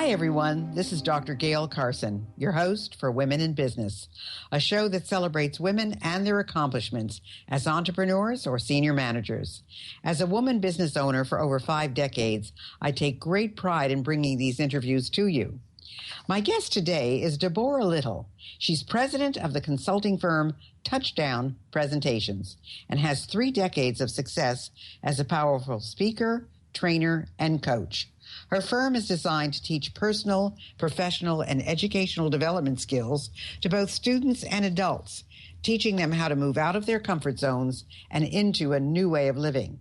Hi, everyone. This is Dr. Gail Carson, your host for Women in Business, a show that celebrates women and their accomplishments as entrepreneurs or senior managers. As a woman business owner for over 5 decades, I take great pride in bringing these interviews to you. My guest today is DeBorah Little. She's president of the consulting firm Touchdown Presentations and has 3 decades of success as a powerful speaker, trainer, and coach. Her firm is designed to teach personal, professional, and educational development skills to both students and adults, teaching them how to move out of their comfort zones and into a new way of living.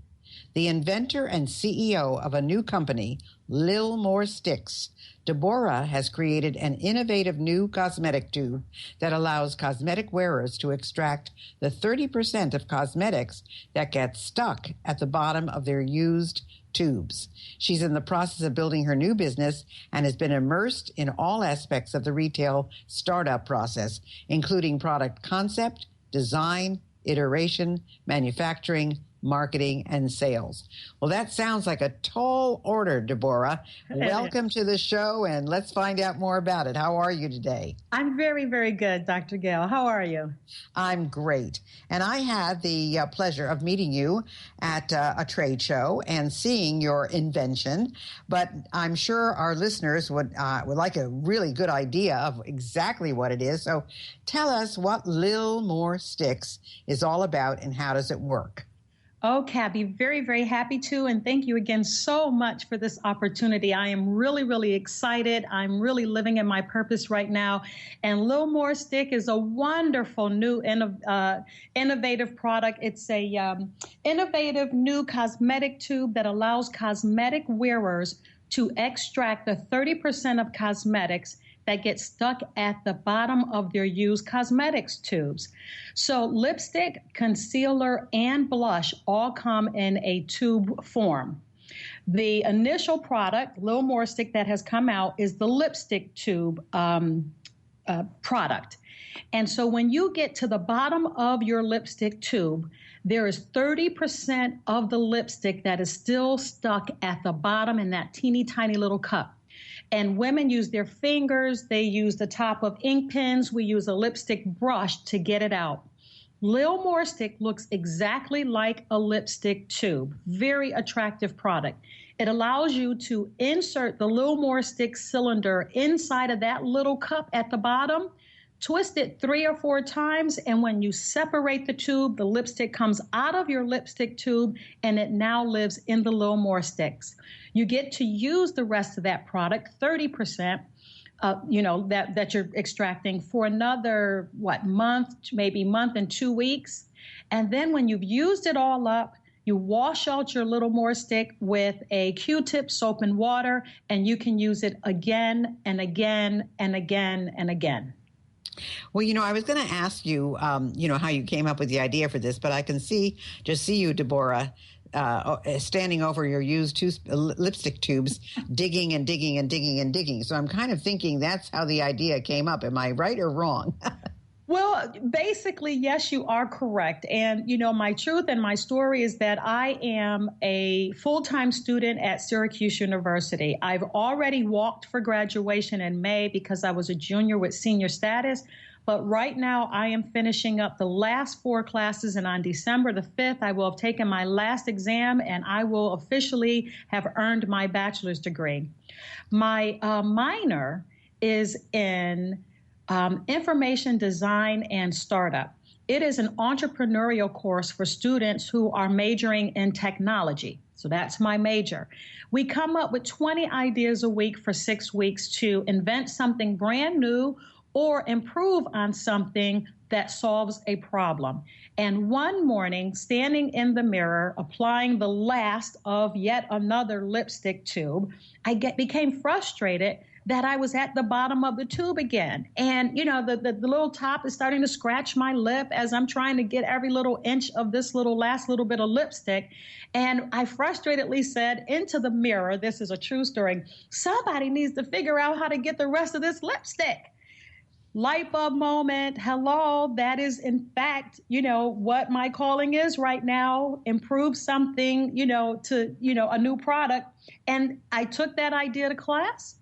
The inventor and CEO of a new company, LIL'MorStix, DeBorah has created an innovative new cosmetic tube that allows cosmetic wearers to extract the 30% of cosmetics that get stuck at the bottom of their used tubes. She's in the process of building her new business and has been immersed in all aspects of the retail startup process, including product concept, design, iteration, manufacturing, marketing, and sales. Well, that sounds like a tall order, DeBorah. Welcome to the show, and let's find out more about it. How are you today? I'm very, very good, Dr. Gail. How are you? I'm great. And I had the pleasure of meeting you at a trade show and seeing your invention, but I'm sure our listeners would like a really good idea of exactly what it is. So tell us what LIL'MorStix is all about and how does it work? Okay, I'd be very, very happy to. And thank you again so much for this opportunity. I am really, really excited. I'm really living in my purpose right now. And LIL'MorStix is a wonderful new innovative product. It's a innovative new cosmetic tube that allows cosmetic wearers to extract the 30% of cosmetics that get stuck at the bottom of their used cosmetics tubes. So lipstick, concealer, and blush all come in a tube form. The initial product, LIL'MorStix, that has come out is the lipstick tube product. And so when you get to the bottom of your lipstick tube, there is 30% of the lipstick that is still stuck at the bottom in that teeny tiny little cup. And women use their fingers, they use the top of ink pens, we use a lipstick brush to get it out. LIL'MorStix looks exactly like a lipstick tube. Very attractive product. It allows you to insert the LIL'MorStix cylinder inside of that little cup at the bottom, twist it 3 or 4 times, and when you separate the tube, the lipstick comes out of your lipstick tube, and it now lives in the LIL'MorStix. You get to use the rest of that product, 30%, that you're extracting for another, month, maybe month and 2 weeks. And then when you've used it all up, you wash out your LIL'MorStix with a Q-tip, soap, and water, and you can use it again and again and again and again. Well, I was going to ask you, how you came up with the idea for this, but I can see you, DeBorah, standing over your used lipstick tubes, digging and digging and digging and digging. So I'm kind of thinking that's how the idea came up. Am I right or wrong? Well, basically, yes, you are correct. And, my truth and my story is that I am a full-time student at Syracuse University. I've already walked for graduation in May because I was a junior with senior status. But right now, I am finishing up the last 4 classes, and on December the 5th, I will have taken my last exam, and I will officially have earned my bachelor's degree. My minor is in information design and startup. It is an entrepreneurial course for students who are majoring in technology. So that's my major. We come up with 20 ideas a week for 6 weeks to invent something brand new or improve on something that solves a problem. And one morning, standing in the mirror, applying the last of yet another lipstick tube, I became frustrated that I was at the bottom of the tube again. And, the little top is starting to scratch my lip as I'm trying to get every little inch of this last little bit of lipstick. And I frustratedly said into the mirror, this is a true story, somebody needs to figure out how to get the rest of this lipstick. Light bulb moment. Hello. That is, in fact, what my calling is right now. Improve something, to, a new product. And I took that idea to class.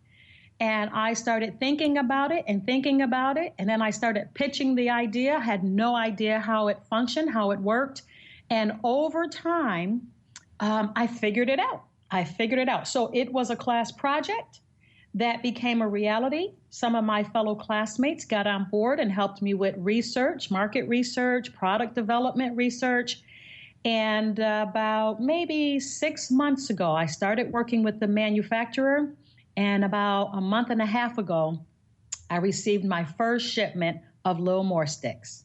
And I started thinking about it and thinking about it. And then I started pitching the idea, had no idea how it functioned, how it worked. And over time, I figured it out. So it was a class project that became a reality. Some of my fellow classmates got on board and helped me with research, market research, product development research. And about maybe 6 months ago, I started working with the manufacturer. And about a month and a half ago, I received my first shipment of LIL'MorStix.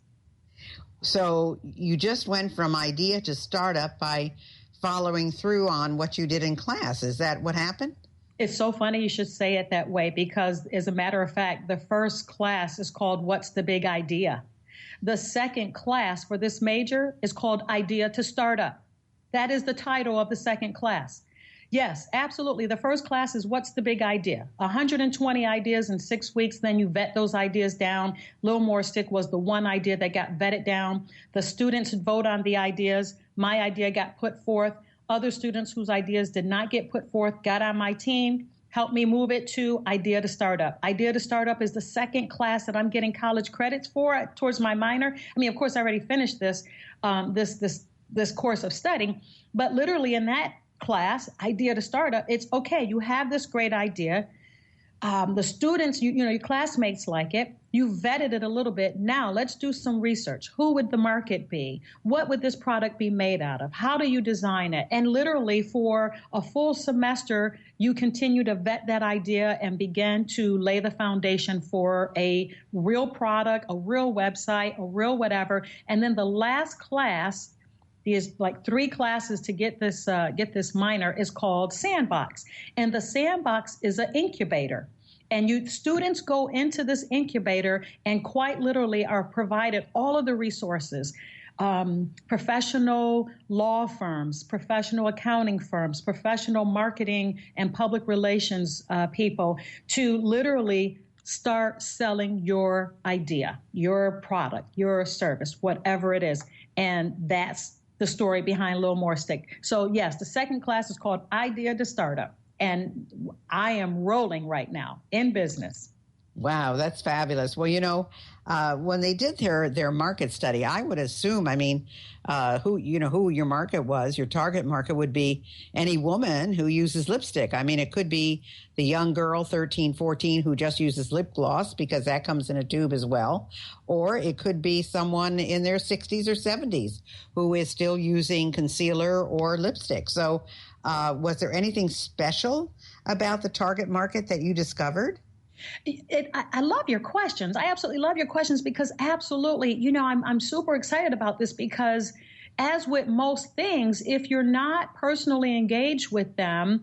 So you just went from idea to startup by following through on what you did in class. Is that what happened? It's so funny you should say it that way, because as a matter of fact, the first class is called What's the Big Idea? The second class for this major is called Idea to Startup. That is the title of the second class. Yes, absolutely. The first class is What's the Big Idea? 120 ideas in 6 weeks. Then you vet those ideas down. LIL'MorStix was the one idea that got vetted down. The students vote on the ideas. My idea got put forth. Other students whose ideas did not get put forth got on my team, helped me move it to Idea to Startup. Idea to Startup is the second class that I'm getting college credits for towards my minor. I mean, of course, I already finished this course of studying, but literally in that class, Idea to Startup, it's okay. You have this great idea. The students, your classmates like it. You vetted it a little bit. Now let's do some research. Who would the market be? What would this product be made out of? How do you design it? And literally for a full semester, you continue to vet that idea and begin to lay the foundation for a real product, a real website, a real whatever. And then the last class is like 3 classes to get this minor is called Sandbox. And the Sandbox is an incubator. And students go into this incubator and quite literally are provided all of the resources, professional law firms, professional accounting firms, professional marketing and public relations people to literally start selling your idea, your product, your service, whatever it is. And that's the story behind LIL'MorStix. So yes, the second class is called Idea to Startup. And I am rolling right now in business. Wow, that's fabulous. Well, when they did their market study, I would assume, who your market was, your target market would be any woman who uses lipstick. I mean, it could be the young girl, 13, 14, who just uses lip gloss because that comes in a tube as well. Or it could be someone in their 60s or 70s who is still using concealer or lipstick. So was there anything special about the target market that you discovered? I love your questions. I absolutely love your questions because absolutely, I'm super excited about this because as with most things, if you're not personally engaged with them,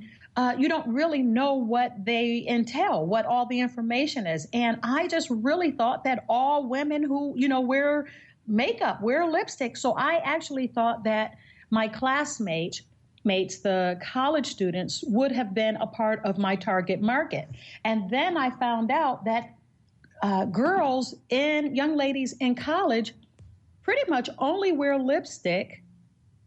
you don't really know what they entail, what all the information is. And I just really thought that all women who, wear makeup, wear lipstick. So I actually thought that my classmates, the college students, would have been a part of my target market. And then I found out that young ladies in college pretty much only wear lipstick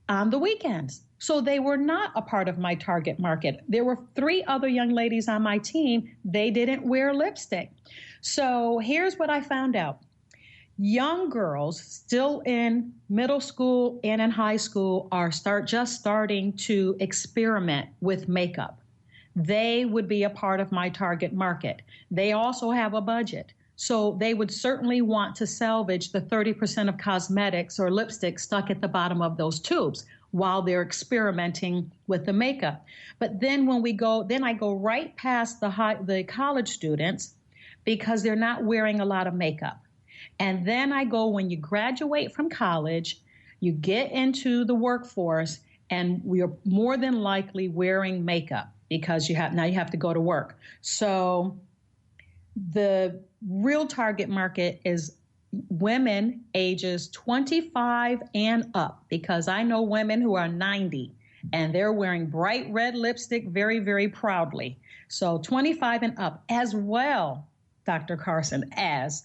on the weekends. So they were not a part of my target market. There were 3 other young ladies on my team. They didn't wear lipstick. So here's what I found out. Young girls still in middle school and in high school are just starting to experiment with makeup. They would be a part of my target market. They also have a budget. So they would certainly want to salvage the 30% of cosmetics or lipstick stuck at the bottom of those tubes while they're experimenting with the makeup. But then I go right past the college students because they're not wearing a lot of makeup. And then I go when you graduate from college, you get into the workforce, and you're more than likely wearing makeup because you have to go to work. So the real target market is women ages 25 and up, because I know women who are 90 and they're wearing bright red lipstick very, very proudly. So 25 and up, as well, Dr. Carson, as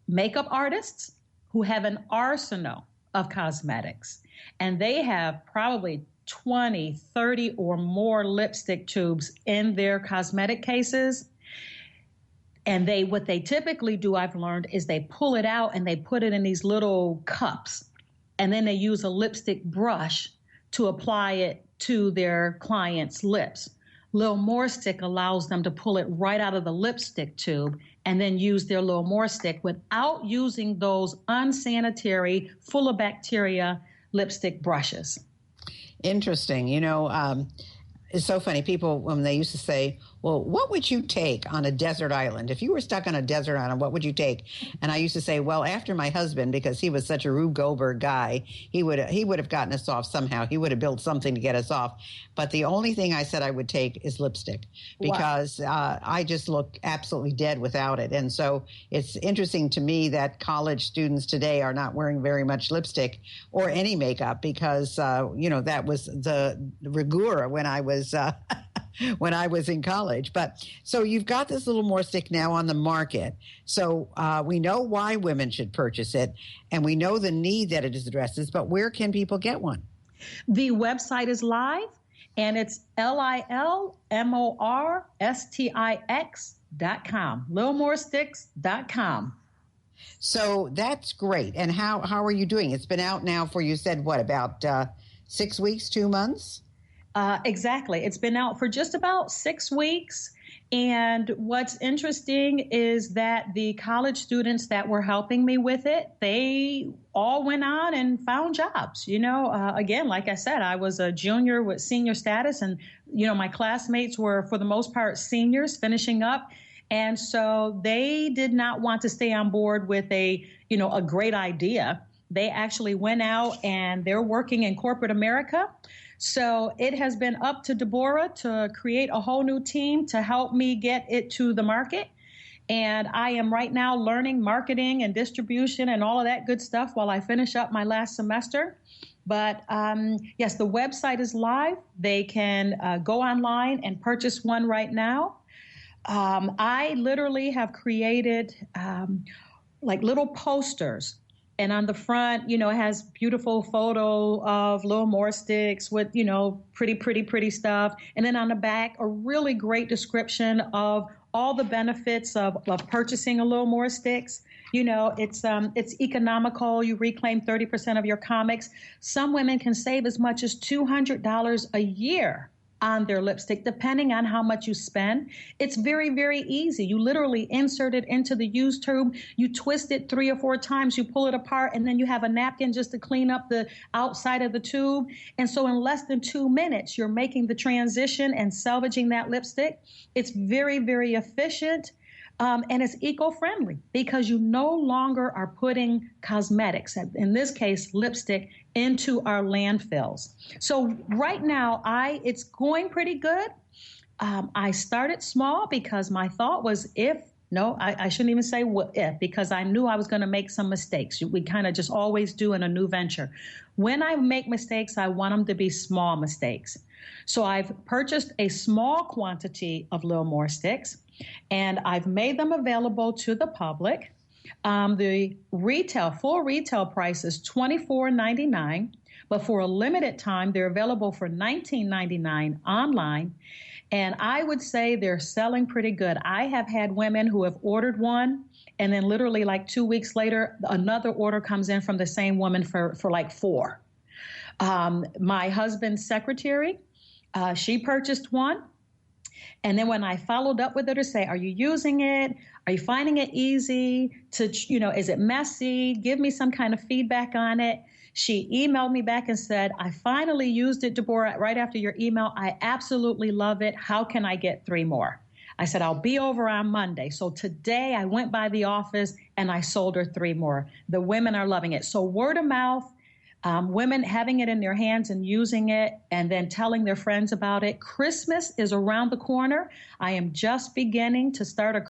makeup artists who have an arsenal of cosmetics. And they have probably 20, 30 or more lipstick tubes in their cosmetic cases. And what they typically do, I've learned, is they pull it out and they put it in these little cups. And then they use a lipstick brush to apply it to their client's lips. LIL'MorStix allows them to pull it right out of the lipstick tube and then use their LIL'MorStix without using those unsanitary, full of bacteria lipstick brushes. Interesting. It's so funny. People, when they used to say, well, what would you take on a desert island? If you were stuck on a desert island, what would you take? And I used to say, well, after my husband, because he was such a Rube Goldberg guy, he would have gotten us off somehow. He would have built something to get us off. But the only thing I said I would take is lipstick, because I just look absolutely dead without it. And so it's interesting to me that college students today are not wearing very much lipstick or any makeup, because, that was the rigueur when I was when I was in college. But so you've got this LIL'MorStix now on the market. So we know why women should purchase it, and we know the need that it addresses, but where can people get one? The website is live, and it's LIL'MorStix.com, LIL'MorStix.com. So that's great. And how are you doing? It's been out now for, you said, what, about 6 weeks, 2 months? Exactly. It's been out for just about 6 weeks. And what's interesting is that the college students that were helping me with it, they all went on and found jobs. Again, like I said, I was a junior with senior status, and, my classmates were, for the most part, seniors finishing up. And so they did not want to stay on board with a great idea. They actually went out and they're working in corporate America. So it has been up to DeBorah to create a whole new team to help me get it to the market. And I am right now learning marketing and distribution and all of that good stuff while I finish up my last semester. But yes, the website is live. They can go online and purchase one right now. I literally have created like little posters. And on the front, it has beautiful photo of LIL'MorStix with, pretty stuff. And then on the back, a really great description of all the benefits of purchasing a LIL'MorStix. It's economical. You reclaim 30% of your comics. Some women can save as much as $200 a year on their lipstick, depending on how much you spend. It's very, very easy. You literally insert it into the used tube, you twist it 3 or 4 times, you pull it apart, and then you have a napkin just to clean up the outside of the tube. And so in less than 2 minutes, you're making the transition and salvaging that lipstick. It's very, very efficient. And it's eco-friendly because you no longer are putting cosmetics, in this case, lipstick, into our landfills. So right now, it's going pretty good. I started small because my thought was I shouldn't even say if, because I knew I was going to make some mistakes. We kind of just always do in a new venture. When I make mistakes, I want them to be small mistakes. So I've purchased a small quantity of LIL'MorStix, and I've made them available to the public. The full retail price is $24.99, but for a limited time, they're available for $19.99 online. And I would say they're selling pretty good. I have had women who have ordered one, and then literally like 2 weeks later, another order comes in from the same woman for like 4. My husband's secretary, she purchased one. And then when I followed up with her to say, are you using it? Are you finding it easy to, is it messy? Give me some kind of feedback on it. She emailed me back and said, I finally used it, DeBorah, right after your email. I absolutely love it. How can I get 3 more? I said, I'll be over on Monday. So today I went by the office and I sold her 3 more. The women are loving it. So word of mouth. Women having it in their hands and using it and then telling their friends about it. Christmas is around the corner. I am just beginning to start a